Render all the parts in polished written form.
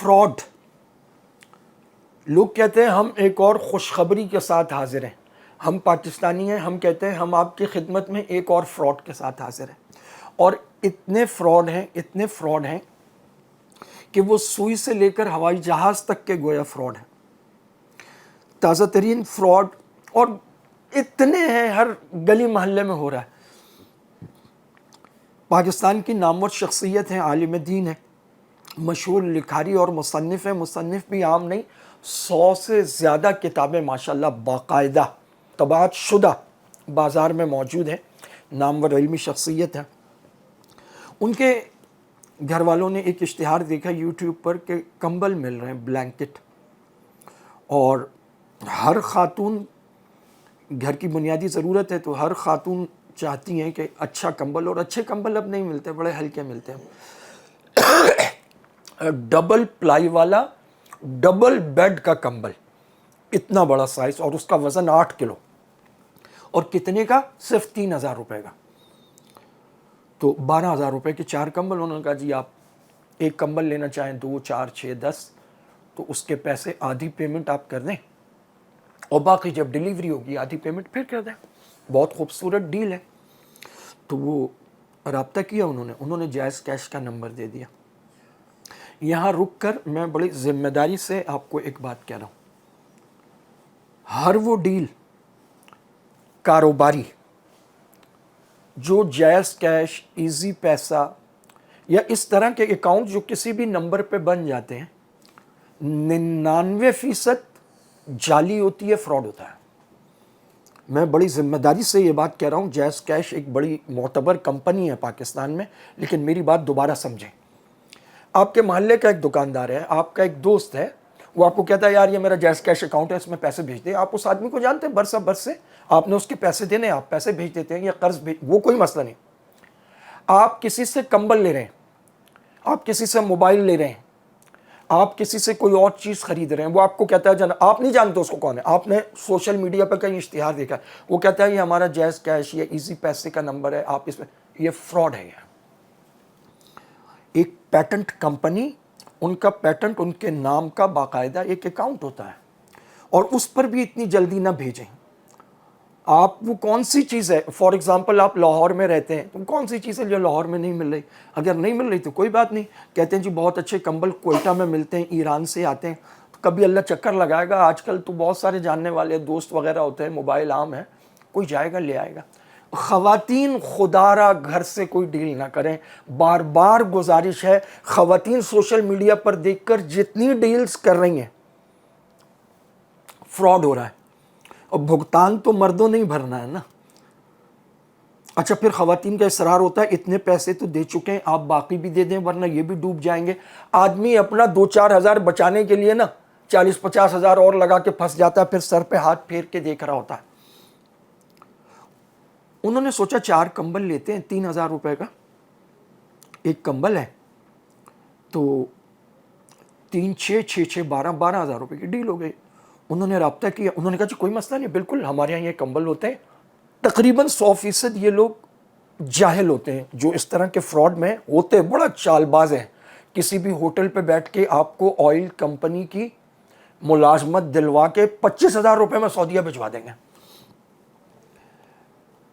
Fraud. لوگ کہتے ہیں ہم ایک اور خوشخبری کے ساتھ حاضر ہیں. ہم پاکستانی ہیں, ہم کہتے ہیں ہم آپ کی خدمت میں ایک اور فراڈ کے ساتھ حاضر ہیں. اور اتنے فراڈ ہیں کہ وہ سوئی سے لے کر ہوائی جہاز تک کے گویا فراڈ ہیں. تازہ ترین فراڈ اور اتنے ہیں, ہر گلی محلے میں ہو رہا ہے. پاکستان کی نامور شخصیت ہیں, عالم دین ہے, مشہور لکھاری اور مصنف ہیں. مصنف بھی عام نہیں, 100 سے زیادہ کتابیں ماشاءاللہ باقاعدہ طباعت شدہ بازار میں موجود ہیں. نامور علمی شخصیت ہے. ان کے گھر والوں نے ایک اشتہار دیکھا یوٹیوب پر کہ کمبل مل رہے ہیں, بلینکٹ, اور ہر خاتون, گھر کی بنیادی ضرورت ہے تو ہر خاتون چاہتی ہیں کہ اچھا کمبل, اور اچھے کمبل اب نہیں ملتے, بڑے ہلکے ملتے ہیں. ڈبل پلائی والا ڈبل بیڈ کا کمبل, اتنا بڑا سائز, اور اس کا وزن 8 کلو, اور کتنے کا؟ صرف 3,000 روپے کا. تو 12,000 روپے کے 4 کمبل. انہوں نے کہا جی آپ ایک کمبل لینا چاہیں 2, 4, 6, 10 تو اس کے پیسے آدھی پیمنٹ آپ کر دیں, اور باقی جب ڈیلیوری ہوگی آدھی پیمنٹ پھر کر دیں. بہت خوبصورت ڈیل ہے. تو وہ رابطہ کیا انہوں نے جائز کیش کا نمبر دے دیا. یہاں رک کر میں بڑی ذمہ داری سے آپ کو ایک بات کہہ رہا ہوں, ہر وہ ڈیل کاروباری جو جائز کیش, ایزی پیسہ یا اس طرح کے اکاؤنٹ جو کسی بھی نمبر پہ بن جاتے ہیں, 99% جعلی ہوتی ہے, فراڈ ہوتا ہے. میں بڑی ذمہ داری سے یہ بات کہہ رہا ہوں. جائز کیش ایک بڑی معتبر کمپنی ہے پاکستان میں, لیکن میری بات دوبارہ سمجھیں. آپ کے محلے کا ایک دکاندار ہے, آپ کا ایک دوست ہے, وہ آپ کو کہتا ہے یار یہ میرا جائز کیش اکاؤنٹ ہے, اس میں پیسے بھیج دیں. آپ اس آدمی کو جانتے ہیں, برسہ برس سے آپ نے اس کے پیسے دینے, آپ پیسے بھیج دیتے ہیں, یا قرض وہ کوئی مسئلہ نہیں. آپ کسی سے کمبل لے رہے ہیں, آپ کسی سے موبائل لے رہے ہیں, آپ کسی سے کوئی اور چیز خرید رہے ہیں, وہ آپ کو کہتا ہے آپ نہیں جانتے اس کو کون ہے, آپ نے سوشل میڈیا پہ کہیں اشتہار دیکھا ہے, وہ کہتا ہے یہ ہمارا جائز کیش یا ایزی پیسے کا نمبر ہے, آپ اس میں, یہ فراڈ ہے. ایک پیٹنٹ کمپنی, ان کا پیٹنٹ, ان کے نام کا باقاعدہ ایک اکاؤنٹ ہوتا ہے, اور اس پر بھی اتنی جلدی نہ بھیجیں. آپ وہ کون سی چیز ہے, فار ایگزامپل آپ لاہور میں رہتے ہیں, تو کون سی چیز ہے جو لاہور میں نہیں مل رہی؟ اگر نہیں مل رہی تو کوئی بات نہیں, کہتے ہیں جی بہت اچھے کمبل کوئٹہ میں ملتے ہیں, ایران سے آتے ہیں, تو کبھی اللہ چکر لگائے گا. آج کل تو بہت سارے جاننے والے دوست وغیرہ ہوتے ہیں, موبائل عام ہے, کوئی جائے گا لے آئے گا. خواتین خدا را گھر سے کوئی ڈیل نہ کریں, بار بار گزارش ہے. خواتین سوشل میڈیا پر دیکھ کر جتنی ڈیلز کر رہی ہیں, فراڈ ہو رہا ہے. اور بھگتان تو مردوں نہیں بھرنا ہے نا. اچھا پھر خواتین کا اصرار ہوتا ہے اتنے پیسے تو دے چکے ہیں, آپ باقی بھی دے دیں ورنہ یہ بھی ڈوب جائیں گے. آدمی اپنا 2-4 ہزار بچانے کے لیے نا 40-50 ہزار اور لگا کے پھنس جاتا ہے, پھر سر پہ ہاتھ پھیر کے دیکھ رہا ہوتا ہے. انہوں نے سوچا 4 کمبل لیتے ہیں, 3,000 روپے کا ایک کمبل ہے, تو 3, 6, 6, 12,000 روپے کی ڈیل ہو گئی. انہوں نے رابطہ کیا, انہوں نے کہا جی کوئی مسئلہ نہیں, بالکل ہمارے یہاں یہ کمبل ہوتے ہیں. تقریباً 100% یہ لوگ جاہل ہوتے ہیں جو اس طرح کے فراڈ میں ہوتے, بڑا چال باز ہیں. کسی بھی ہوٹل پہ بیٹھ کے آپ کو آئل کمپنی کی ملازمت دلوا کے 25,000 روپے میں سعودیہ بھجوا دیں گے.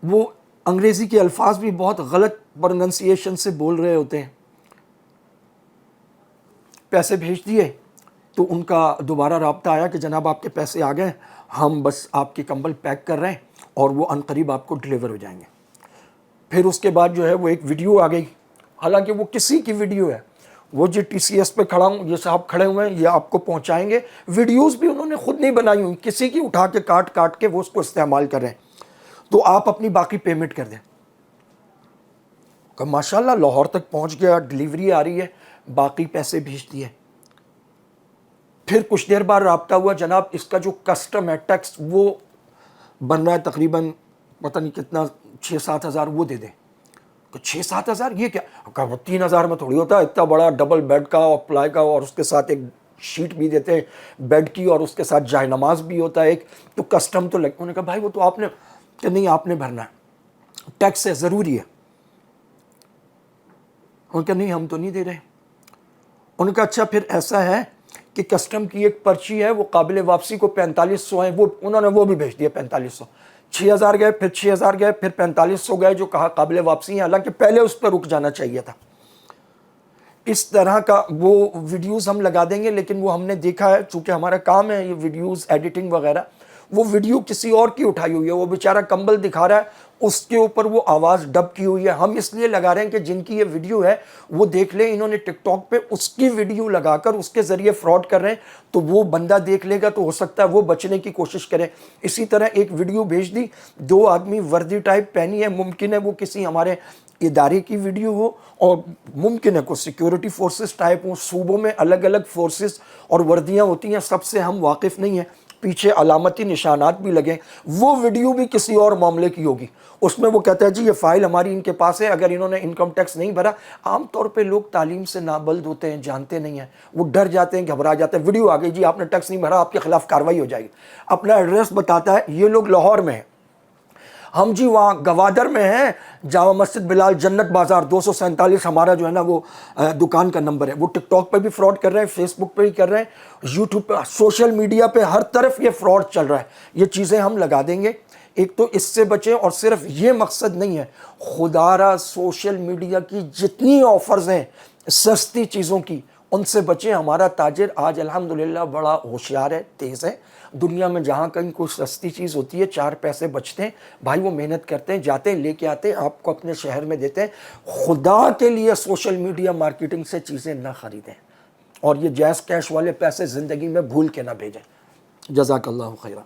وہ انگریزی کے الفاظ بھی بہت غلط پروننسیشن سے بول رہے ہوتے ہیں. پیسے بھیج دیے تو ان کا دوبارہ رابطہ آیا کہ جناب آپ کے پیسے آ گئے, ہم بس آپ کے کمبل پیک کر رہے ہیں اور وہ عنقریب آپ کو ڈلیور ہو جائیں گے. پھر اس کے بعد جو ہے وہ ایک ویڈیو آ گئی, حالانکہ وہ کسی کی ویڈیو ہے, وہ جو TCS پہ کھڑا ہوں, یہ صاحب کھڑے ہوئے ہیں, یہ آپ کو پہنچائیں گے. ویڈیوز بھی انہوں نے خود نہیں بنائی ہوئی, کسی کی اٹھا کے کاٹ کے وہ اس کو استعمال کر رہے ہیں, تو آپ اپنی باقی پیمنٹ کر دیں. کہ ماشاءاللہ لاہور تک پہنچ گیا, ڈلیوری آ رہی ہے, باقی پیسے بھیج دیے. پھر کچھ دیر بعد رابطہ ہوا, جناب اس کا جو کسٹم ہے ٹیکس وہ بن رہا ہے تقریباً پتہ نہیں کتنا, 6-7 ہزار, وہ دے دیں. 6-7 ہزار یہ کیا, 3,000 میں تھوڑی ہوتا ہے, اتنا بڑا ڈبل بیڈ کا اور پلائی کا, اور اس کے ساتھ ایک شیٹ بھی دیتے ہیں بیڈ کی, اور اس کے ساتھ جائے نماز بھی ہوتا ہے ایک, تو کسٹم تو لگ. انہوں نے کہا بھائی وہ تو آپ نے, کہ نہیں آپ نے بھرنا ہے, ٹیکس ہے, ضروری ہے. انہوں نے کہا نہیں ہم تو نہیں دے رہے. ان کا اچھا پھر ایسا ہے کہ کسٹم کی ایک پرچی ہے وہ قابل واپسی کو 4500 ہیں، وہ انہوں نے وہ بھی بھیج دیا 4500، 6000 گئے، پھر 6000 گئے، پھر 4500 گئے جو کہا قابل واپسی ہیں، حالانکہ پہلے اس پہ رک جانا چاہیے تھا۔ اس طرح کا وہ ویڈیوز ہم لگا دیں گے، لیکن وہ ہم نے دیکھا ہے چونکہ ہمارا کام ہے یہ ویڈیوز ایڈیٹنگ وغیرہ، وہ ویڈیو کسی اور کی اٹھائی ہوئی ہے، وہ بیچارہ کمبل دکھا رہا ہے، اس کے اوپر وہ آواز ڈب کی ہوئی ہے۔ ہم اس لیے لگا رہے ہیں کہ جن کی یہ ویڈیو ہے وہ دیکھ لیں، انہوں نے ٹک ٹاک پہ اس کی ویڈیو لگا کر اس کے ذریعے فراڈ کر رہے ہیں، تو وہ بندہ دیکھ لے گا تو ہو سکتا ہے وہ بچنے کی کوشش کرے۔ اسی طرح ایک ویڈیو بھیج دی، 2 آدمی وردی ٹائپ پہنی ہے، ممکن ہے وہ کسی ہمارے ادارے کی ویڈیو ہو، اور ممکن ہے کوئی سیکیورٹی فورسز ٹائپ ہوں، صوبوں میں الگ الگ فورسز اور وردیاں ہوتی ہیں، سب سے ہم واقف نہیں ہیں، پیچھے علامتی نشانات بھی لگیں، وہ ویڈیو بھی کسی اور معاملے کی ہوگی، اس میں وہ کہتا ہے جی یہ فائل ہماری ان کے پاس ہے، اگر انہوں نے انکم ٹیکس نہیں بھرا۔ عام طور پہ لوگ تعلیم سے نابلد ہوتے ہیں، جانتے نہیں ہیں، وہ ڈر جاتے ہیں، گھبرا جاتے ہیں، ویڈیو آ گئی جی آپ نے ٹیکس نہیں بھرا، آپ کے خلاف کارروائی ہو جائے گی، اپنا ایڈریس بتاتا ہے، یہ لوگ لاہور میں ہیں، ہم جی وہاں گوادر میں ہیں، جامع مسجد بلال جنت بازار 247 ہمارا جو ہے نا وہ دکان کا نمبر ہے۔ وہ ٹک ٹاک پہ بھی فراڈ کر رہے ہیں، فیس بک پہ بھی کر رہے ہیں، یوٹیوب پہ، سوشل میڈیا پہ، ہر طرف یہ فراڈ چل رہا ہے۔ یہ چیزیں ہم لگا دیں گے، ایک تو اس سے بچیں، اور صرف یہ مقصد نہیں ہے، خدا را سوشل میڈیا کی جتنی آفرز ہیں سستی چیزوں کی ان سے بچیں۔ ہمارا تاجر آج الحمدللہ بڑا ہوشیار ہے، تیز ہے، دنیا میں جہاں کہیں کوئی سستی چیز ہوتی ہے 4 پیسے بچتے ہیں، بھائی وہ محنت کرتے ہیں، جاتے ہیں، لے کے آتے ہیں، آپ کو اپنے شہر میں دیتے ہیں۔ خدا کے لیے سوشل میڈیا مارکیٹنگ سے چیزیں نہ خریدیں، اور یہ جیز کیش والے پیسے زندگی میں بھول کے نہ بھیجیں۔ جزاک اللہ خیرہ۔